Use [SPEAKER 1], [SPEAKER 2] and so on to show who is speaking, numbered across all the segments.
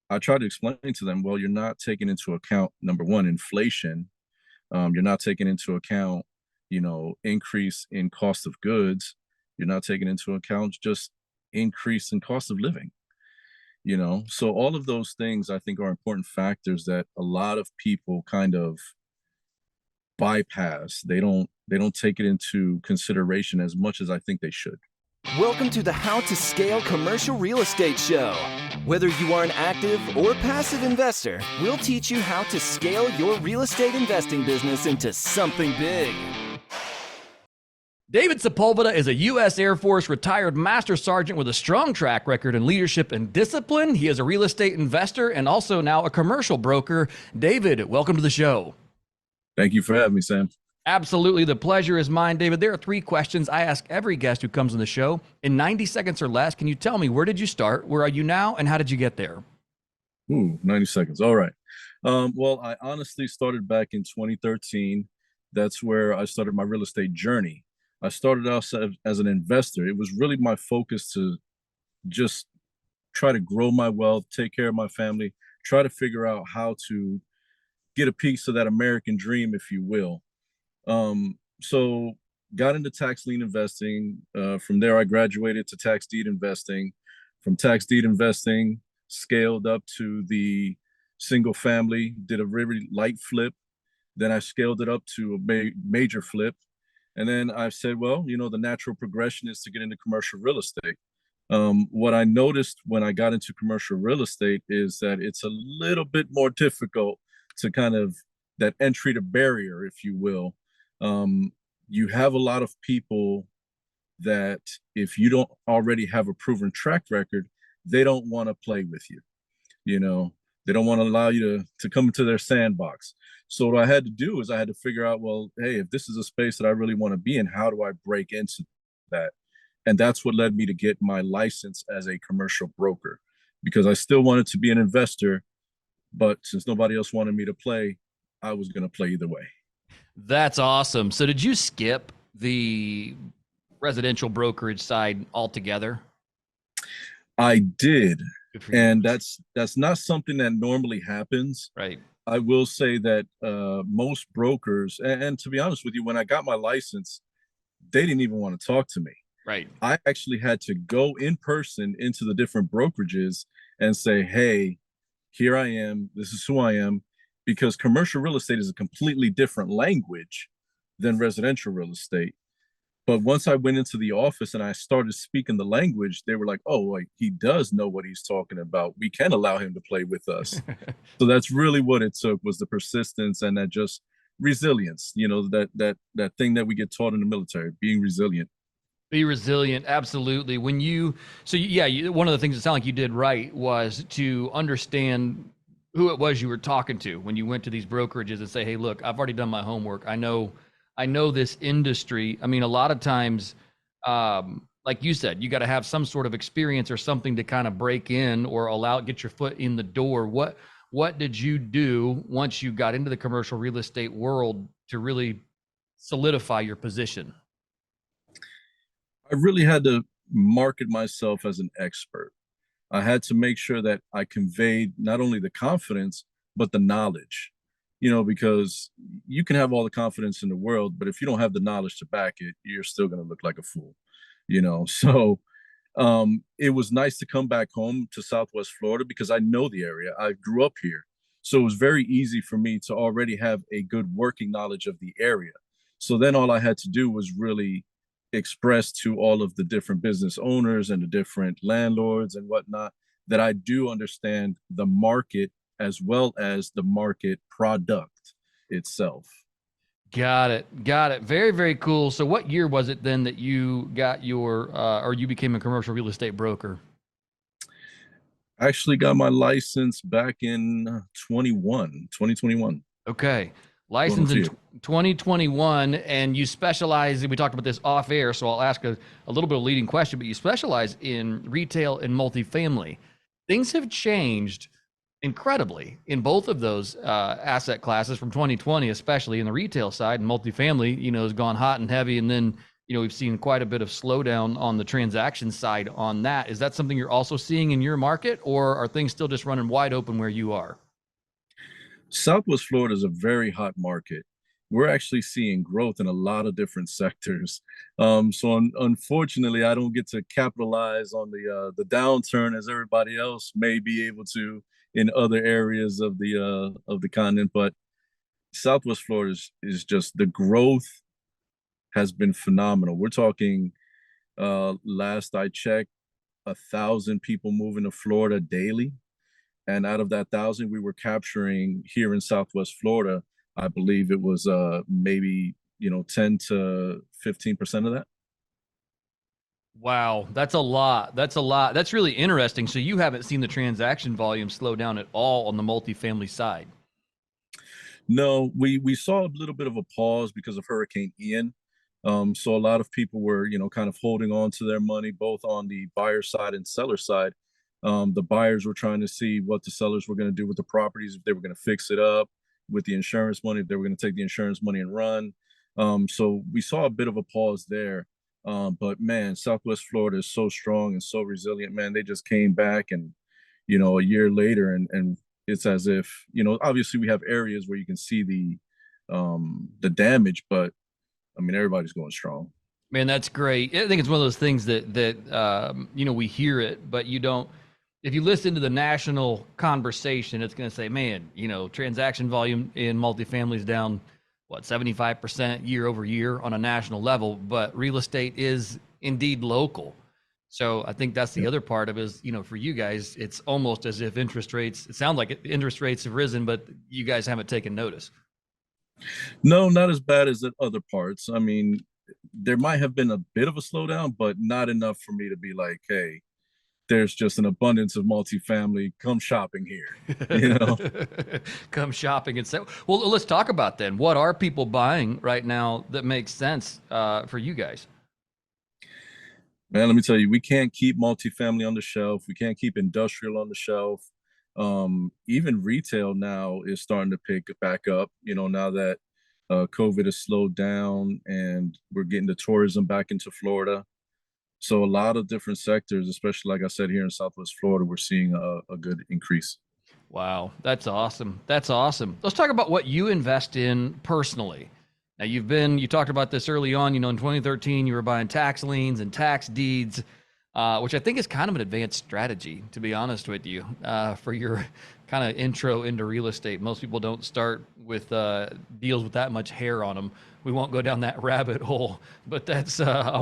[SPEAKER 1] I try to explain to them, well, you're not taking into account, number one, inflation. You're not taking into account, increase in cost of goods. You're not taking into account just increase in cost of living. So all of those things I think are important factors that a lot of people kind of bypass. They don't take it into consideration as much as I think they should.
[SPEAKER 2] Welcome to the How to Scale Commercial Real Estate Show. Whether you are an active or passive investor, we'll teach you how to scale your real estate investing business into something big.
[SPEAKER 3] David Sepulveda is a U.S. Air Force retired master sergeant with a strong track record in leadership and discipline. He is a real estate investor and also now a commercial broker. David, welcome to the show.
[SPEAKER 1] Thank you for having me, Sam.
[SPEAKER 3] Absolutely. The pleasure is mine, David. There are 3 questions I ask every guest who comes on the show. In 90 seconds or less, can you tell me, where did you start? Where are you now? And how did you get there?
[SPEAKER 1] 90 seconds. All right. Well, I honestly started back in 2013. That's where I started my real estate journey. I started out as an investor. It was really my focus to just try to grow my wealth, take care of my family, try to figure out how to get a piece of that American dream, if you will. So got into tax lien investing. From there, I graduated to tax deed investing. From tax deed investing, scaled up to the single family, did a really light flip. Then I scaled it up to a major flip. And then I said, well, the natural progression is to get into commercial real estate. What I noticed when I got into commercial real estate is that it's a little bit more difficult to kind of that entry to barrier, if you will. You have a lot of people that if you don't already have a proven track record, they don't want to play with you. They don't want to allow you to come into their sandbox. So what I had to do is I had to figure out, well, hey, if this is a space that I really want to be in, how do I break into that? And that's what led me to get my license as a commercial broker, because I still wanted to be an investor, but since nobody else wanted me to play, I was going to play either way.
[SPEAKER 3] That's awesome. So did you skip the residential brokerage side altogether?
[SPEAKER 1] I did. And that's not something that normally happens.
[SPEAKER 3] Right.
[SPEAKER 1] I will say that most brokers, and to be honest with you, when I got my license, they didn't even want to talk to me.
[SPEAKER 3] Right.
[SPEAKER 1] I actually had to go in person into the different brokerages and say, hey, here I am. This is who I am. Because commercial real estate is a completely different language than residential real estate. But once I went into the office and I started speaking the language, they were like, oh, like he does know what he's talking about. We can allow him to play with us. So that's really what it took, was the persistence and that just resilience, that thing that we get taught in the military, being resilient.
[SPEAKER 3] Be resilient. Absolutely. One of the things that sounded like you did right was to understand who it was you were talking to when you went to these brokerages and say, hey, look, I've already done my homework. I know this industry. I mean, a lot of times, like you said, you got to have some sort of experience or something to kind of break in or get your foot in the door. What did you do once you got into the commercial real estate world to really solidify your position?
[SPEAKER 1] I really had to market myself as an expert. I had to make sure that I conveyed not only the confidence, but the knowledge, because you can have all the confidence in the world, but if you don't have the knowledge to back it, you're still going to look like a fool, So it was nice to come back home to Southwest Florida because I know the area. I grew up here. So it was very easy for me to already have a good working knowledge of the area. So then all I had to do was really express to all of the different business owners and the different landlords and whatnot that I do understand the market as well as the market product itself.
[SPEAKER 3] Got it. Very, very cool. So what year was it then that you got or you became a commercial real estate broker?
[SPEAKER 1] I actually got my license back in 2021.
[SPEAKER 3] Okay. License in 2021, and you specialize, we talked about this off air, so I'll ask a little bit of a leading question, but you specialize in retail and multifamily. Things have changed incredibly in both of those asset classes from 2020, especially in the retail side, and multifamily, has gone hot and heavy, and then we've seen quite a bit of slowdown on the transaction side on that. Is that something you're also seeing in your market, or are things still just running wide open where you are?
[SPEAKER 1] Southwest Florida is a very hot market. We're actually seeing growth in a lot of different sectors. Unfortunately, I don't get to capitalize on the downturn as everybody else may be able to in other areas of the continent. But Southwest Florida is just, the growth has been phenomenal. We're talking, last I checked, 1,000 people moving to Florida daily. And out of that 1,000, we were capturing here in Southwest Florida, I believe it was maybe 10 to 15% of that.
[SPEAKER 3] Wow, that's a lot. That's a lot. That's really interesting. So you haven't seen the transaction volume slow down at all on the multifamily side.
[SPEAKER 1] No, we saw a little bit of a pause because of Hurricane Ian. So a lot of people were, kind of holding on to their money, both on the buyer side and seller side. The buyers were trying to see what the sellers were going to do with the properties, if they were going to fix it up with the insurance money, if they were going to take the insurance money and run. So we saw a bit of a pause there. But man, Southwest Florida is so strong and so resilient, man. They just came back and, a year later, and it's as if, obviously we have areas where you can see the damage, but I mean, everybody's going strong.
[SPEAKER 3] Man, that's great. I think it's one of those things that we hear it, but you don't. If you listen to the national conversation, it's going to say, man, transaction volume in multifamily is down, 75% year over year on a national level, but real estate is indeed local. So I think that's the other part of it is, for you guys, it's almost as if it sounds like interest rates have risen, but you guys haven't taken notice.
[SPEAKER 1] No, not as bad as the other parts. I mean, there might have been a bit of a slowdown, but not enough for me to be like, hey, there's just an abundance of multifamily. Come shopping here,
[SPEAKER 3] Come shopping and say, well, let's talk about then. What are people buying right now that makes sense for you guys?
[SPEAKER 1] Man, let me tell you, we can't keep multifamily on the shelf. We can't keep industrial on the shelf. Even retail now is starting to pick back up, now that COVID has slowed down and we're getting the tourism back into Florida. So a lot of different sectors, especially like I said, here in Southwest Florida, we're seeing a good increase.
[SPEAKER 3] Wow, that's awesome. That's awesome. Let's talk about what you invest in personally. Now you talked about this early on, in 2013, you were buying tax liens and tax deeds, which I think is kind of an advanced strategy, to be honest with you, for your kind of intro into real estate. Most people don't start with deals with that much hair on them. We won't go down that rabbit hole, but that's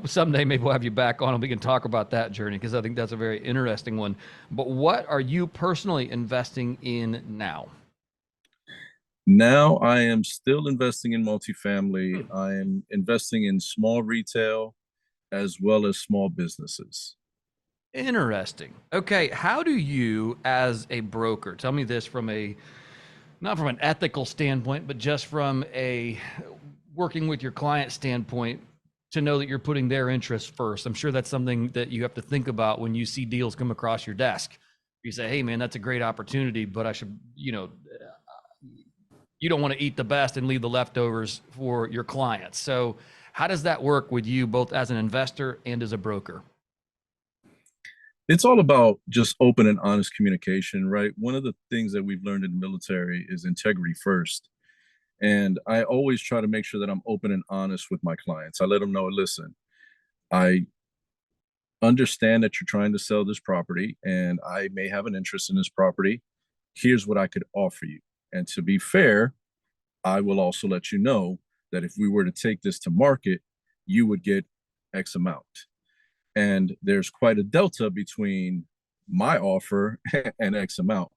[SPEAKER 3] someday maybe we'll have you back on and we can talk about that journey, because I think that's a very interesting one. But what are you personally investing in now?
[SPEAKER 1] Now I am still investing in multifamily. I am investing in small retail as well as small businesses.
[SPEAKER 3] Interesting. Okay, how do you, as a broker, tell me this not from an ethical standpoint, but just from a working with your client standpoint, to know that you're putting their interests first? I'm sure that's something that you have to think about when you see deals come across your desk. You say, hey man, that's a great opportunity, but I should, you don't want to eat the best and leave the leftovers for your clients. So how does that work with you, both as an investor and as a broker?
[SPEAKER 1] It's all about just open and honest communication, right? One of the things that we've learned in the military is integrity first. And I always try to make sure that I'm open and honest with my clients. I let them know, listen, I understand that you're trying to sell this property and I may have an interest in this property. Here's what I could offer you. And to be fair, I will also let you know that if we were to take this to market, you would get X amount. And there's quite a delta between my offer and X amount,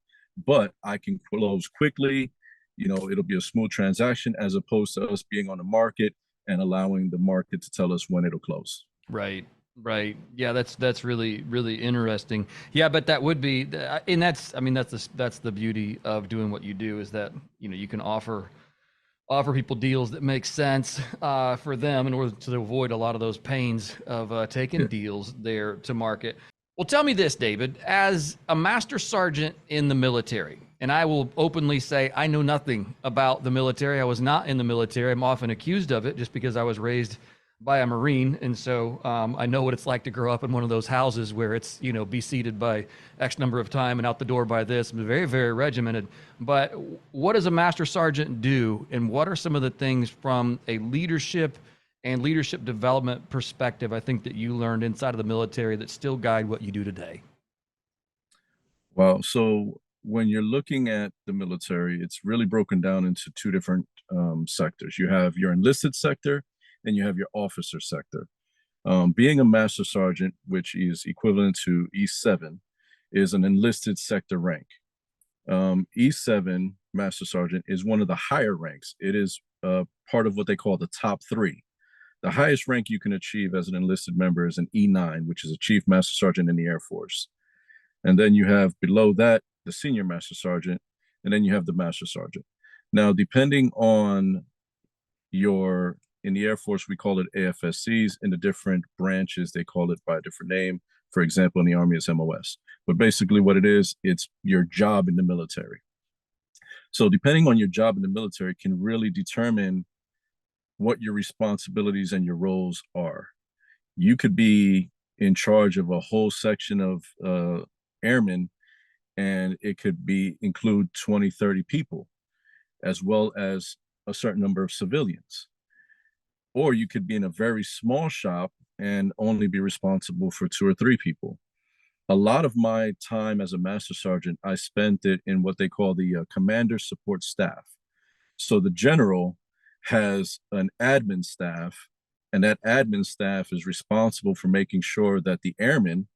[SPEAKER 1] but I can close quickly. It'll be a smooth transaction as opposed to us being on the market and allowing the market to tell us when it'll close.
[SPEAKER 3] Right. Right. Yeah, that's really, really interesting. Yeah, but that would be, and that's the beauty of doing what you do, is that, you can offer people deals that make sense for them in order to avoid a lot of those pains of taking deals there to market. Well, tell me this, David, as a master sergeant in the military, and I will openly say I know nothing about the military. I was not in the military. I'm often accused of it just because I was raised by a Marine, and so I know what it's like to grow up in one of those houses where it's, be seated by X number of time and out the door by this. Very, very regimented. But what does a master sergeant do, and what are some of the things from a leadership and leadership development perspective I think that you learned inside of the military that still guide what you do today?
[SPEAKER 1] Well, so when you're looking at the military, it's really broken down into two different sectors. You have your enlisted sector and you have your officer sector. Being a master sergeant, which is equivalent to E7, is an enlisted sector rank. E7 master sergeant is one of the higher ranks. It is part of what they call the top three. The highest rank you can achieve as an enlisted member is an E9, which is a chief master sergeant in the Air Force. And then you have below that the senior master sergeant, and then you have the master sergeant. Now, depending on in the Air Force, we call it AFSCs. In the different branches, they call it by a different name. For example, in the Army, it's MOS. But basically, what it is, it's your job in the military. So, depending on your job in the military, can really determine what your responsibilities and your roles are. You could be in charge of a whole section of airmen, and it could include 20, 30 people, as well as a certain number of civilians. Or you could be in a very small shop and only be responsible for 2 or 3 people. A lot of my time as a master sergeant, I spent it in what they call the commander support staff. So the general has an admin staff, and that admin staff is responsible for making sure that the airmen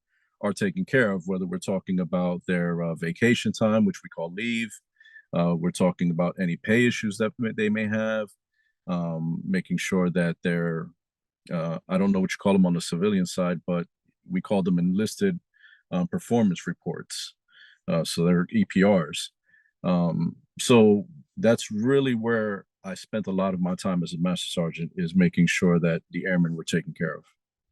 [SPEAKER 1] are taken care of, whether we're talking about their vacation time, which we call leave. We're talking about any pay issues that they may have, making sure that they're, I don't know what you call them on the civilian side, but we call them enlisted performance reports. So they're EPRs. So that's really where I spent a lot of my time as a master sergeant, is making sure that the airmen were taken care of.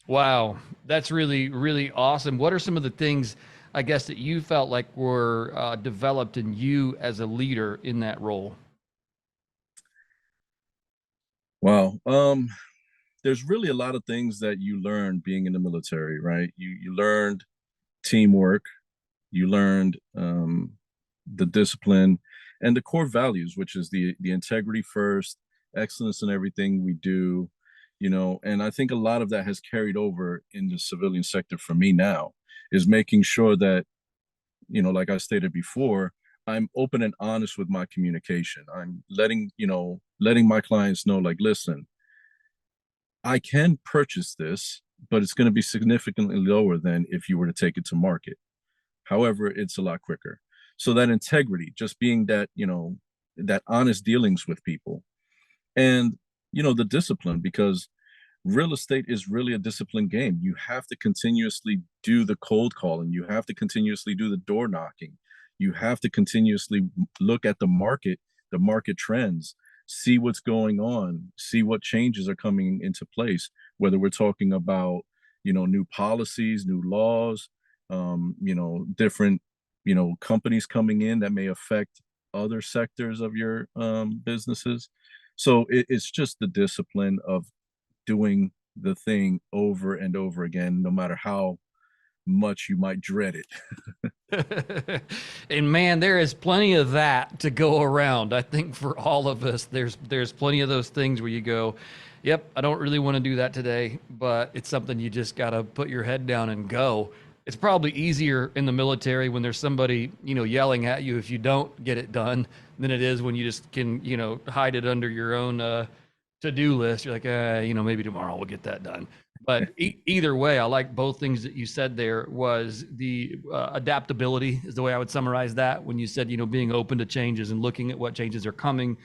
[SPEAKER 3] Wow, that's really, really awesome. What are some of the things, I guess, that you felt like were developed in you as a leader in that role?
[SPEAKER 1] Wow. There's really a lot of things that you learn being in the military, right? You learned teamwork, you learned the discipline and the core values, which is the integrity first, excellence in everything we do, and I think a lot of that has carried over in the civilian sector for me now, is making sure that, like I stated before, I'm open and honest with my communication. I'm letting my clients know, like, listen, I can purchase this, but it's going to be significantly lower than if you were to take it to market. However, it's a lot quicker. So that integrity, just being that, that honest dealings with people, and, the discipline, because real estate is really a disciplined game. You have to continuously do the cold calling. You have to continuously do the door knocking. You have to continuously look at the market trends, see what's going on, see what changes are coming into place, whether we're talking about, new policies, new laws, different, companies coming in that may affect other sectors of your businesses. So it's just the discipline of doing the thing over and over again, no matter how much you might dread it.
[SPEAKER 3] And man, there is plenty of that to go around. I think for all of us, there's plenty of those things where you go, yep, I don't really want to do that today, but it's something you just got to put your head down and go. It's probably easier in the military when there's somebody, yelling at you if you don't get it done than it is when you just can, hide it under your own to-do list. You're like, maybe tomorrow we'll get that done. But either way, I like both things that you said. There was the adaptability is the way I would summarize that, when you said, being open to changes and looking at what changes are coming,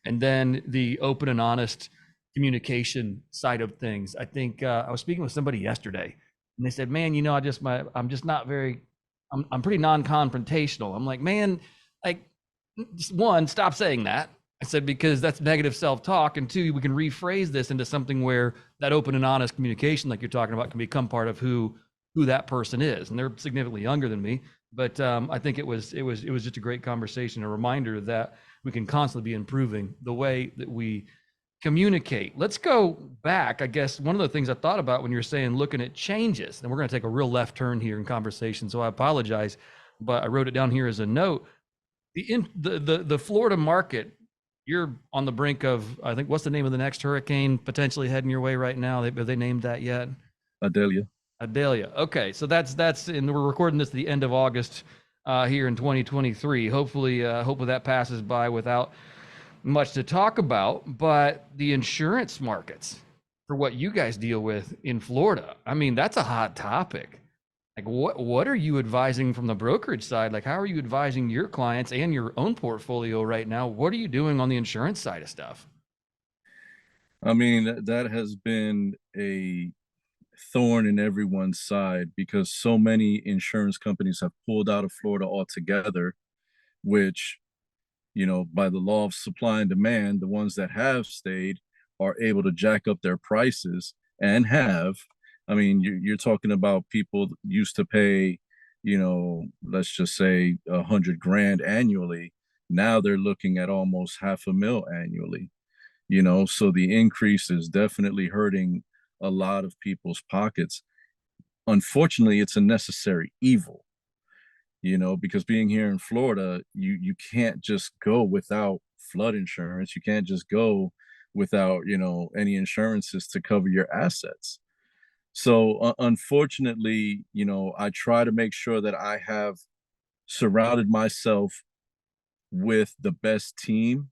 [SPEAKER 3] and then the open and honest communication side of things. I think I was speaking with somebody yesterday, and they said, man, I'm just not very, I'm pretty non-confrontational. I'm like, man, like, just one, stop saying that. I said, because that's negative self-talk. And two, we can rephrase this into something where that open and honest communication, like you're talking about, can become part of who that person is. And they're significantly younger than me, but I think it was just a great conversation, a reminder that we can constantly be improving the way that we communicate. Let's go back. I guess one of the things I thought about when you're saying looking at changes, and we're going to take a real left turn here in conversation, so I apologize, but I wrote it down here as a note. The Florida market, you're on the brink of, I think, what's the name of the next hurricane potentially heading your way right now? Have they named that yet?
[SPEAKER 1] Adelia.
[SPEAKER 3] Adelia. Okay, so that's and we're recording this at the end of August here in 2023. Hopefully that passes by without much to talk about. But the insurance markets for what you guys deal with in Florida, I mean, that's a hot topic. Like, what are you advising from the brokerage side? Like, how are you advising your clients and your own portfolio right now? What are you doing on the insurance side of stuff?
[SPEAKER 1] I mean, that has been a thorn in everyone's side because so many insurance companies have pulled out of Florida altogether, which, by the law of supply and demand, the ones that have stayed are able to jack up their prices and have. I mean, you're talking about people used to pay, let's just say 100 grand annually. Now they're looking at almost $500,000 annually, so the increase is definitely hurting a lot of people's pockets. Unfortunately, it's a necessary evil, because being here in Florida, you can't just go without flood insurance. You can't just go without, any insurances to cover your assets. So unfortunately, I try to make sure that I have surrounded myself with the best team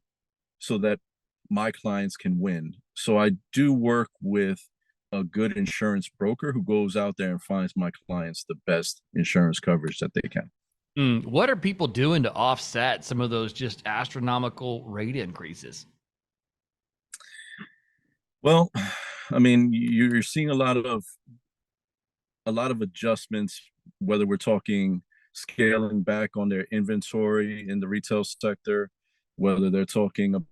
[SPEAKER 1] so that my clients can win. So I do work with a good insurance broker who goes out there and finds my clients the best insurance coverage that they can.
[SPEAKER 3] What are people doing to offset some of those just astronomical rate increases?
[SPEAKER 1] Well, I mean, you're seeing a lot of adjustments, whether we're talking scaling back on their inventory in the retail sector, whether they're talking about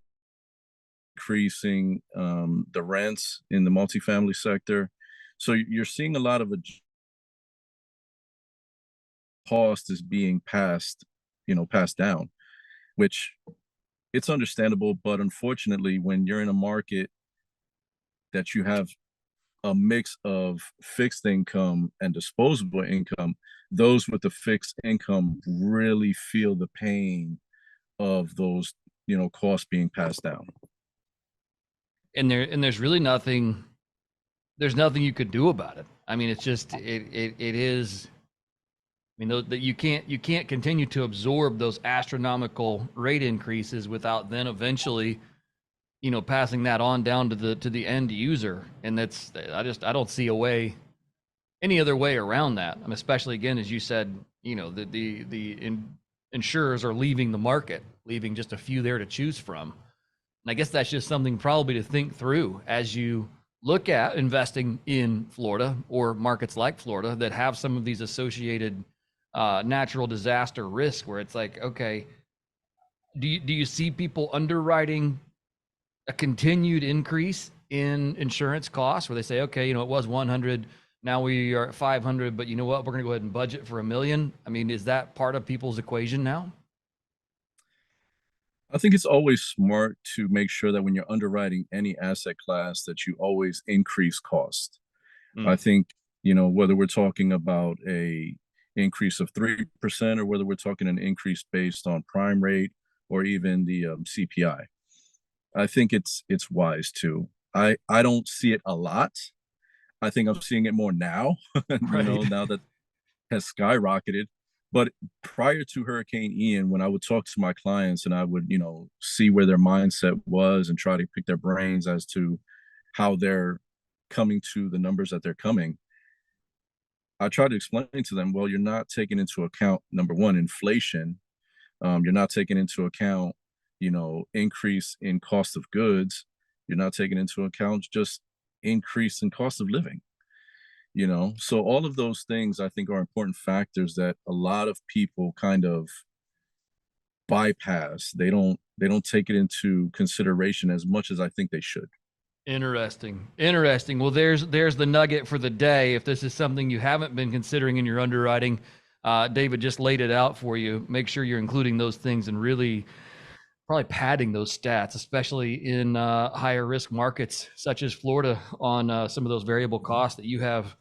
[SPEAKER 1] increasing the rents in the multifamily sector. So you're seeing a lot of cost is being passed down, which it's understandable. But unfortunately, when you're in a market that you have a mix of fixed income and disposable income, those with the fixed income really feel the pain of those, costs being passed down.
[SPEAKER 3] And there's really nothing, there's nothing you could do about it. I mean, it's just it is. I mean, that you can't continue to absorb those astronomical rate increases without then eventually, passing that on down to the end user. And that's, I don't see any other way around that. I mean, especially again, as you said, insurers are leaving the market, leaving just a few there to choose from. And I guess that's just something probably to think through as you look at investing in Florida or markets like Florida that have some of these associated natural disaster risk, where it's like, okay, do you see people underwriting a continued increase in insurance costs where they say, okay, it was 100, now we are at 500, but you know what, we're going to go ahead and budget for $1 million? I mean, is that part of people's equation now?
[SPEAKER 1] I think it's always smart to make sure that when you're underwriting any asset class that you always increase cost. I think, whether we're talking about a increase of 3% or whether we're talking an increase based on prime rate or even the CPI, I think it's wise to. I don't see it a lot. I think I'm seeing it more now,
[SPEAKER 3] Right.
[SPEAKER 1] now that has skyrocketed. But prior to Hurricane Ian, when I would talk to my clients and I would, see where their mindset was and try to pick their brains as to how they're coming to the numbers that they're coming, I try to explain to them, well, you're not taking into account, number one, inflation. You're not taking into account, increase in cost of goods. You're not taking into account just increase in cost of living. So all of those things I think are important factors that a lot of people kind of bypass. They don't take it into consideration as much as I think they should.
[SPEAKER 3] Interesting. Well, there's the nugget for the day. If this is something you haven't been considering in your underwriting, David just laid it out for you. Make sure you're including those things and really probably padding those stats, especially in higher risk markets such as Florida on some of those variable costs that you have.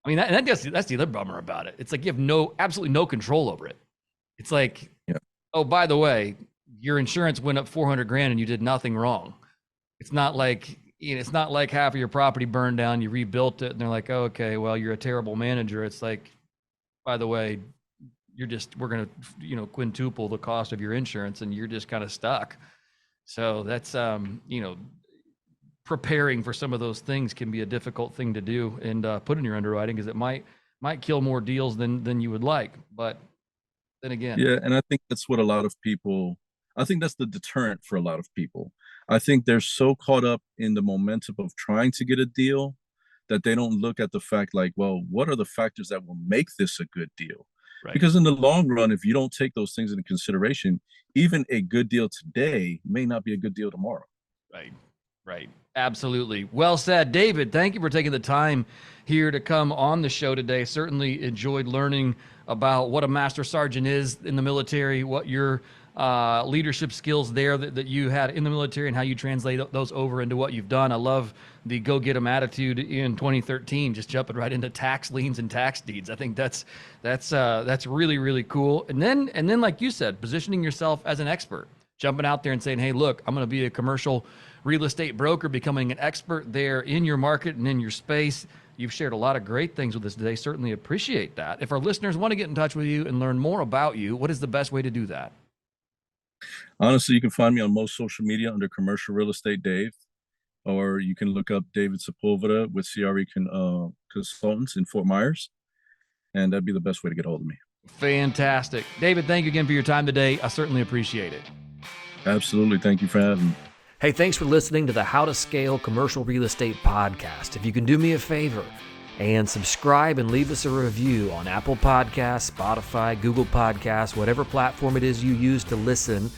[SPEAKER 3] I mean, that's the other bummer about it. It's like you have absolutely no control over it. It's like,
[SPEAKER 1] Yeah.
[SPEAKER 3] oh, by the way, your insurance went up $400,000 and you did nothing wrong. It's not like, it's not like half of your property burned down, you rebuilt it, and they're like, oh, okay, well, you're a terrible manager. It's like, by the way, we're going to, quintuple the cost of your insurance, and you're just kind of stuck. So that's, preparing for some of those things can be a difficult thing to do and put in your underwriting, because it might kill more deals than you would like. But then again,
[SPEAKER 1] Yeah, and I think that's what I think that's the deterrent for a lot of people. I think they're so caught up in the momentum of trying to get a deal that they don't look at the fact like, well, what are the factors that will make this a good deal?
[SPEAKER 3] right.
[SPEAKER 1] Because in the long run, if you don't take those things into consideration, even a good deal today may not be a good deal tomorrow.
[SPEAKER 3] Right. Absolutely. Well said, David. Thank you for taking the time here to come on the show today. Certainly enjoyed learning about what a master sergeant is in the military, what your leadership skills there that you had in the military, and how you translate those over into what you've done. I love the go get 'em attitude in 2013, just jumping right into tax liens and tax deeds. I think that's really, really cool. And then like you said, positioning yourself as an expert, jumping out there and saying, hey, look, I'm going to be a commercial real estate broker, becoming an expert there in your market and in your space. You've shared a lot of great things with us today. Certainly appreciate that. If our listeners want to get in touch with you and learn more about you, what is the best way to do that?
[SPEAKER 1] Honestly, you can find me on most social media under Commercial Real Estate Dave, or you can look up David Sepulveda with CRE Consultants in Fort Myers, and that'd be the best way to get a hold of me.
[SPEAKER 3] Fantastic. David, thank you again for your time today. I certainly appreciate it.
[SPEAKER 1] Absolutely. Thank you for having me.
[SPEAKER 4] Hey, thanks for listening to the How to Scale Commercial Real Estate podcast. If you can do me a favor and subscribe and leave us a review on Apple Podcasts, Spotify, Google Podcasts, whatever platform it is you use to listen,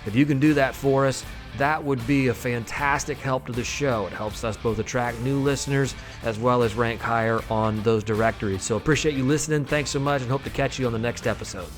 [SPEAKER 4] if you can do that for us, that would be a fantastic help to the show. It helps us both attract new listeners as well as rank higher on those directories. So appreciate you listening. Thanks so much, and hope to catch you on the next episode.